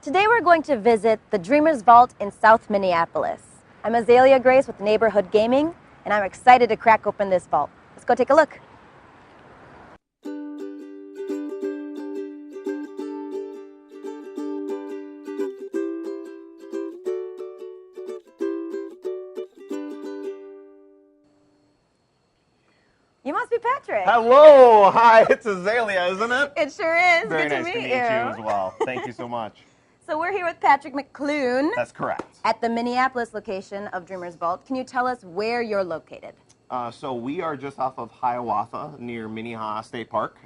Today we're going to visit the Dreamers Vault in South Minneapolis. I'm Azalea Grace with Neighborhood Gaming, and I'm excited to crack open this vault. Let's go take a look. You must be Patrick. Hello, hi, it's Azalea, isn't it? It sure is. Very Good nice to to meet meet you you as well. Thank you so much. So we're here with Patrick McClune That's correct. at the Minneapolis location of Dreamers Vault. Can you tell us where you're located? So we are just off of Hiawatha near Minnehaha State Park,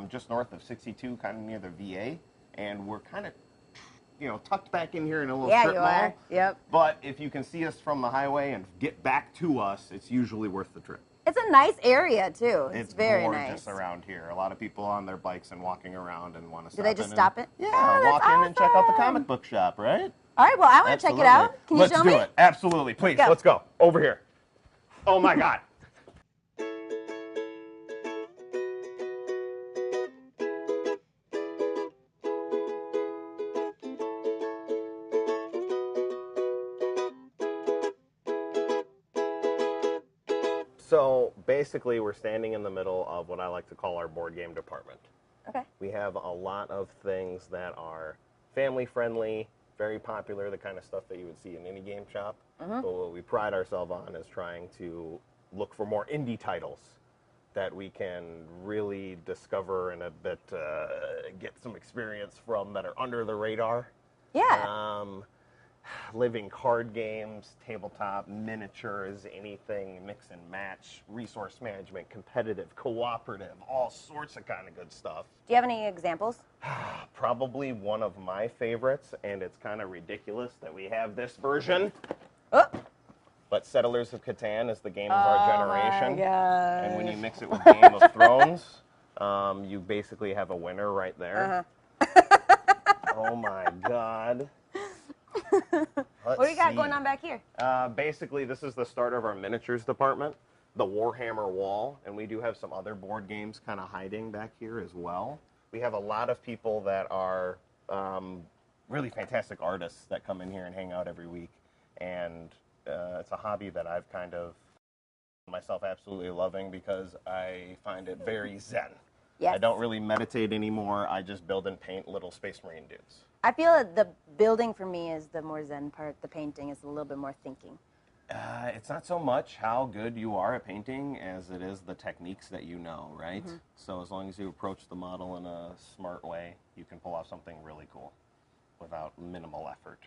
just north of 62, kind of near the VA, and we're kind of, tucked back in here in a little strip mall. Are. Yep. But if you can see us from the highway and get back to us, it's usually worth the trip. It's a nice area too. It's very gorgeous nice around here. A lot of people on their bikes and walking around and want to Do stop they just in stop it? Yeah, Oh, walk in and check out the awesome. comic book shop, right? All right, well, I want to check it out. Can you Let's show me? do it. Absolutely. Please, Go. let's go. Over here. Oh, my God. So basically, we're standing in the middle of what I like to call our board game department. Okay. We have a lot of things that are family friendly, very popular, the kind of stuff that you would see in any game shop. But what we pride ourselves on is trying to look for more indie titles that we can really discover and a bit get some experience from that are under the radar. Yeah. Living card games, tabletop, miniatures, anything, mix and match, resource management, competitive, cooperative, all sorts of kind of good stuff. Do you have any examples? Probably one of my favorites, and it's kind of ridiculous that we have this version. Oh. But Settlers of Catan is the game of our generation. My gosh. And when you mix it with Game of Thrones, you basically have a winner right there. Oh my God. What do you got going on back here? Basically, this is the start of our miniatures department, the Warhammer wall, and we do have some other board games kind of hiding back here as well. We have a lot of people that are really fantastic artists that come in here and hang out every week, and it's a hobby that I've kind of myself absolutely loving because I find it very zen. Yes. I don't really meditate anymore. I just build and paint little Space Marine dudes. I feel that the building for me is the more zen part. The painting is a little bit more thinking. It's not so much how good you are at painting as it is the techniques that you know, right? So as long as you approach the model in a smart way, you can pull off something really cool without minimal effort.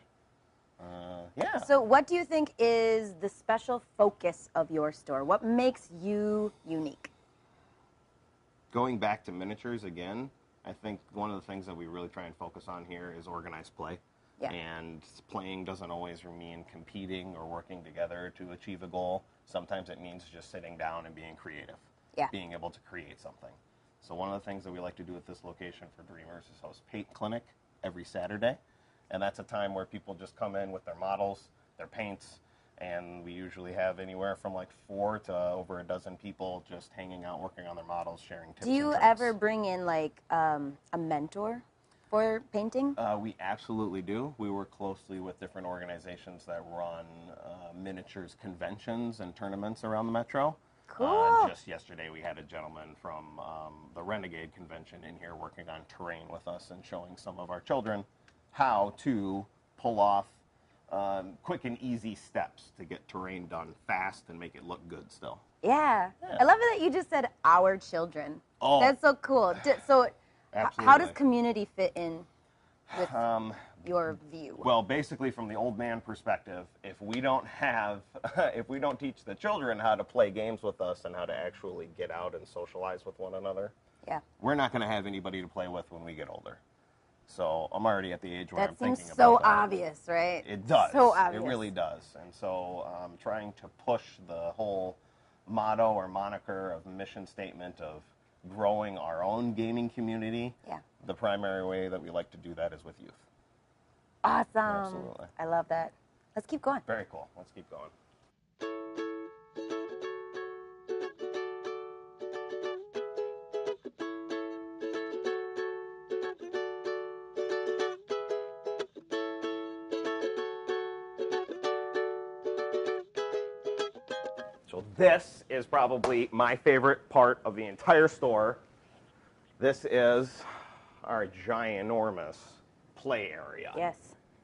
Yeah. So what do you think is the special focus of your store? What makes you unique? Going back to miniatures again, I think one of the things that we really try and focus on here is organized play. Yeah. And playing doesn't always mean competing or working together to achieve a goal. Sometimes it means just sitting down and being creative. Yeah. Being able to create something. So one of the things that we like to do at this location for Dreamers is host Paint Clinic every Saturday. And that's a time where people just come in with their models, their paints, and we usually have anywhere from like 4 to over a dozen people just hanging out, working on their models, sharing tips. Do you and tricks. ever bring in like a mentor for painting? We absolutely do. We work closely with different organizations that run miniatures conventions and tournaments around the metro. Cool. Just yesterday we had a gentleman from the Renegade convention in here working on terrain with us and showing some of our children how to pull off quick and easy steps to get terrain done fast and make it look good still. Yeah. I love it that you just said our children. Oh. That's so cool. So Absolutely. how does community fit in with your view? Well, basically from the old man perspective, if we don't teach the children how to play games with us and how to actually get out and socialize with one another, we're not going to have anybody to play with when we get older. So I'm already at the age where I'm thinking about that. That seems so obvious, right? It does. So obvious. It really does. And so I'm trying to push the whole motto or moniker of mission statement of growing our own gaming community. Yeah. The primary way that we like to do that is with youth. Awesome. Absolutely. I love that. Let's keep going. Very cool. Let's keep going. this is probably my favorite part of the entire store. This is our ginormous play area. Yes.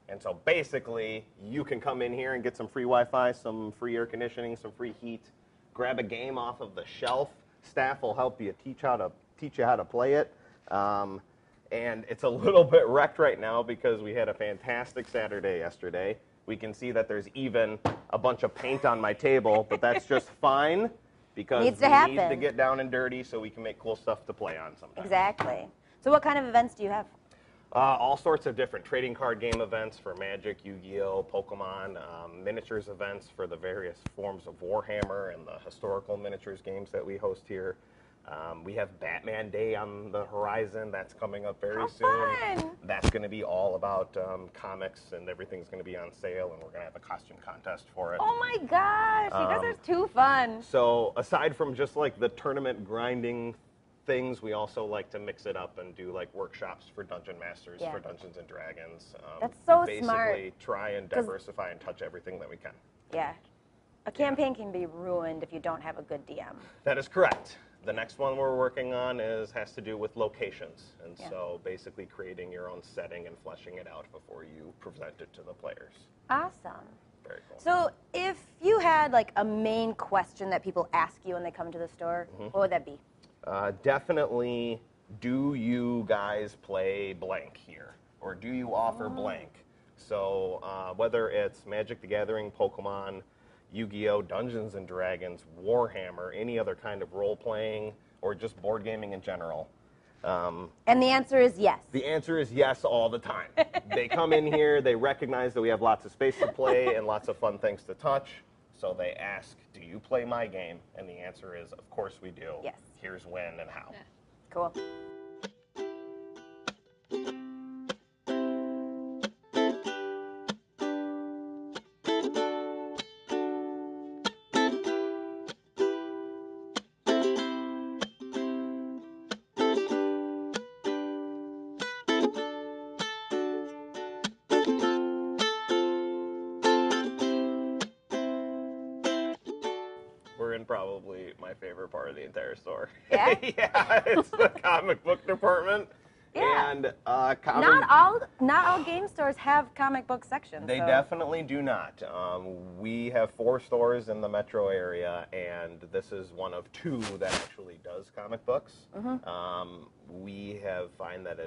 And so basically, you can come in here and get some free Wi-Fi, some free air conditioning, some free heat. Grab a game off of the shelf. Staff will help you teach you how to play it. And it's a little bit wrecked right now because we had a fantastic Saturday yesterday. We can see that there's even a bunch of paint on my table, but that's just fine because Needs to we happen. need to get down and dirty so we can make cool stuff to play on sometimes. Exactly. So what kind of events do you have? All sorts of different trading card game events for Magic, Yu-Gi-Oh, Pokemon, miniatures events for the various forms of Warhammer and the historical miniatures games that we host here. We have Batman Day on the horizon. That's coming up very soon. Fun. That's going to be all about comics, and everything's going to be on sale, and we're going to have a costume contest for it. Oh my gosh, you guys are too fun. So aside from just like the tournament grinding things, we also like to mix it up and do like workshops for Dungeon Masters, for Dungeons and Dragons. That's so basically smart. Basically try and diversify and touch everything that we can. Yeah. A campaign can be ruined if you don't have a good DM. That is correct. The next one we're working on has to do with locations. And so basically creating your own setting and fleshing it out before you present it to the players. Awesome. Very cool. So if you had like a main question that people ask you when they come to the store, what would that be? Definitely, do you guys play blank here? Or do you offer blank? So whether it's Magic the Gathering, Pokemon, Yu-Gi-Oh, Dungeons and Dragons, Warhammer, any other kind of role-playing, or just board gaming in general. And the answer is yes. The answer is yes all the time. They come in here, they recognize that we have lots of space to play and lots of fun things to touch, so they ask, do you play my game? And the answer is, of course we do. Yes. Here's when and how. Cool. We're in probably my favorite part of the entire store. Yeah? Yeah, it's the comic book department. Yeah. And Not all game stores have comic book sections. They definitely do not. We have 4 stores in the metro area, and this is one of 2 that actually does comic books. We have found that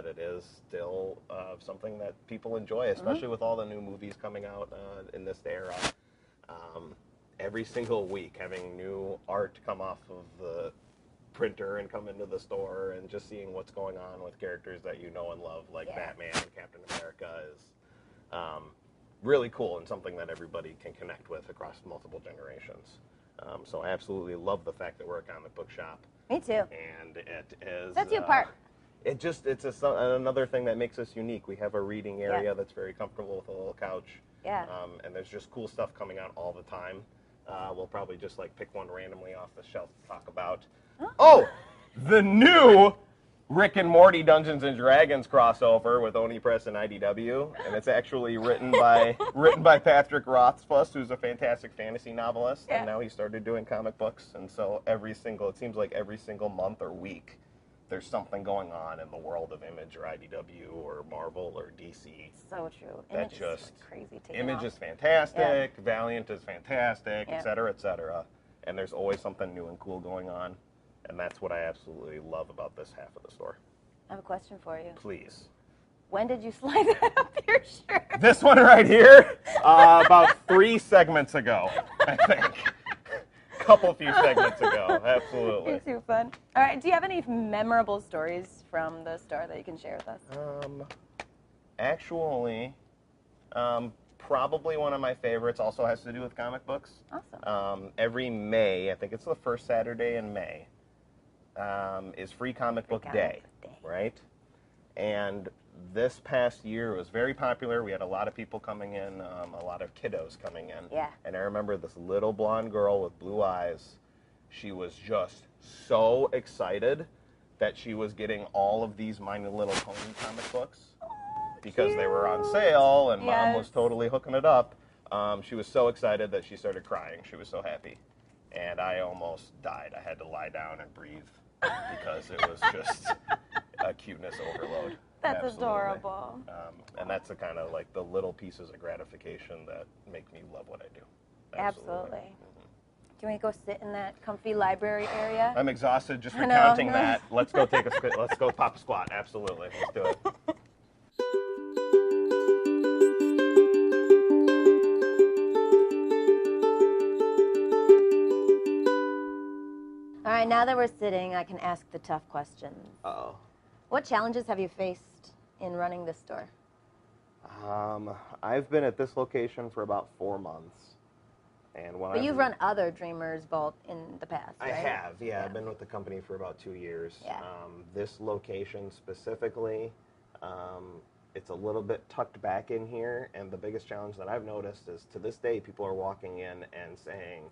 it is still something that people enjoy, especially with all the new movies coming out in this era. Every single week, having new art come off of the printer and come into the store, and just seeing what's going on with characters that you know and love, like Batman and Captain America, is really cool and something that everybody can connect with across multiple generations. So I absolutely love the fact that we're a comic book shop. Me too. And it is... Sets you apart. It's another thing that makes us unique. We have a reading area that's very comfortable with a little couch. Yeah. And there's just cool stuff coming out all the time. We'll probably just like pick one randomly off the shelf to talk about. Oh, the new Rick and Morty Dungeons and Dragons crossover with Oni Press and IDW, and it's actually written by Patrick Rothfuss, who's a fantastic fantasy novelist, and now he started doing comic books. And so it seems like every single month or week, there's something going on in the world of Image or IDW or Marvel or DC. So true. That Image just is crazy. Image is fantastic, Valiant is fantastic, et cetera, et cetera. And there's always something new and cool going on. And that's what I absolutely love about this half of the store. I have a question for you. Please. When did you slide that up your shirt? This one right here, about 3 segments ago, I think. Few segments ago, absolutely. You're too fun. All right, do you have any memorable stories from the store that you can share with us? Actually, probably one of my favorites also has to do with comic books. Awesome. Every May, I think it's the first Saturday in May, is Free Comic Book Day, right? And this past year it was very popular. We had a lot of people coming in, a lot of kiddos coming in. Yeah. And I remember this little blonde girl with blue eyes. She was just so excited that she was getting all of these My Little Pony comic books because they were on sale, and Mom was totally hooking it up. She was so excited that she started crying. She was so happy. and I almost died. I had to lie down and breathe because it was just a cuteness overload. That's Absolutely. adorable. And that's the kind of like the little pieces of gratification that make me love what I do. Absolutely. Mm-hmm. Can we go sit in that comfy library area? I'm exhausted just recounting that. Let's go let's go pop a squat. Absolutely. Let's do it. All right, now that we're sitting, I can ask the tough questions. Uh-oh. What challenges have you faced in running this store? I've been at this location for about 4 months. But you've run other Dreamers Vault in the past, right? I have, yeah. I've been with the company for about 2 years. Yeah. This location specifically, it's a little bit tucked back in here, and the biggest challenge that I've noticed is to this day people are walking in and saying,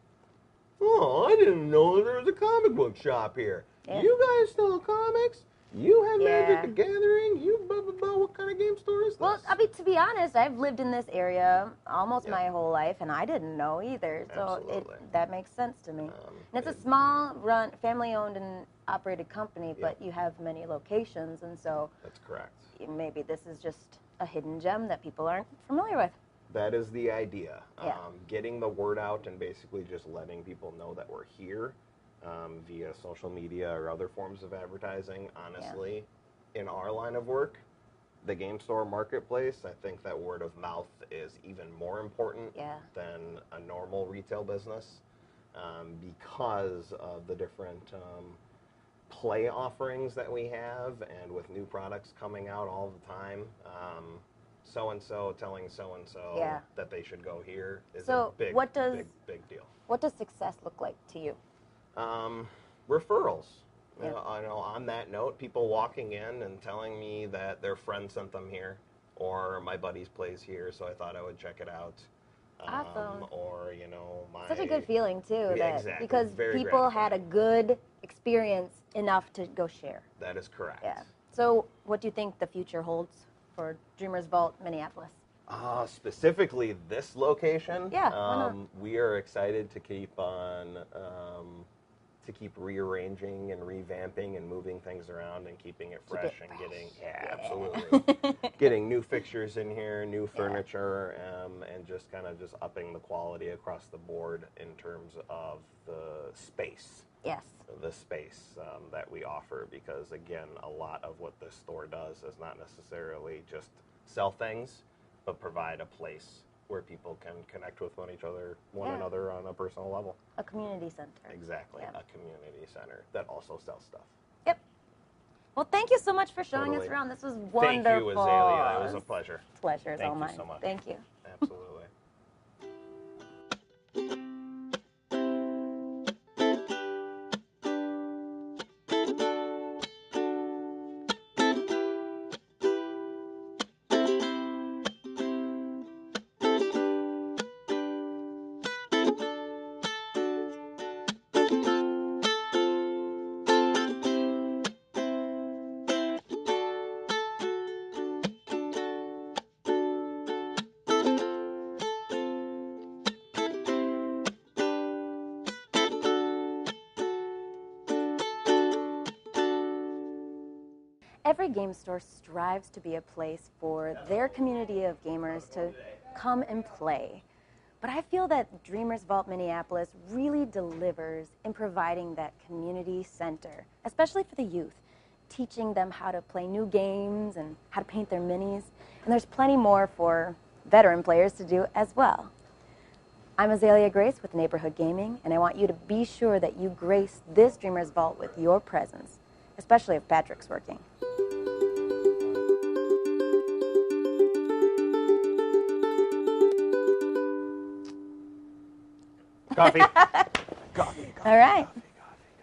"Oh, I didn't know there was a comic book shop here. Yeah. You guys sell comics? You have Magic the Gathering? You blah, blah, blah. What kind of game store is this?" Well, I mean, to be honest, I've lived in this area almost my whole life, and I didn't know either. So that makes sense to me. And it's a small run, family-owned and operated company, but you have many locations, and so that's correct. Maybe this is just a hidden gem that people aren't familiar with. That is the idea. Getting the word out and basically just letting people know that we're here. Via social media or other forms of advertising. Honestly, in our line of work, the game store marketplace, I think that word of mouth is even more important than a normal retail business because of the different play offerings that we have, and with new products coming out all the time. So-and-so telling so-and-so that they should go here is a big deal. What does success look like to you? Referrals. You know, on that note, people walking in and telling me that their friend sent them here, or my buddy's plays here, so I thought I would check it out. Awesome. Or, such a good feeling too, exactly. Because people had a good experience enough to go share. That is correct. Yeah. So, what do you think the future holds for Dreamers Vault Minneapolis? Specifically this location. Yeah. Why not? We are excited to keep on. To keep rearranging and revamping and moving things around and keeping it fresh and getting absolutely getting new fixtures in here, new furniture, and just kind of just upping the quality across the board in terms of the space. Yes. The space that we offer, because again, a lot of what this store does is not necessarily just sell things, but provide a place where people can connect with one another on a personal level. A community center. Exactly, a community center that also sells stuff. Yep. Well, thank you so much for showing us around. This was wonderful. Thank you, Azalea. It was a pleasure. Pleasure is all mine. Thank you so much. Thank you. Absolutely. Every game store strives to be a place for their community of gamers to come and play. But I feel that Dreamers Vault Minneapolis really delivers in providing that community center, especially for the youth, teaching them how to play new games and how to paint their minis. And there's plenty more for veteran players to do as well. I'm Azalea Grace with Neighborhood Gaming, and I want you to be sure that you grace this Dreamers Vault with your presence, especially if Patrick's working. Coffee. Coffee. All right.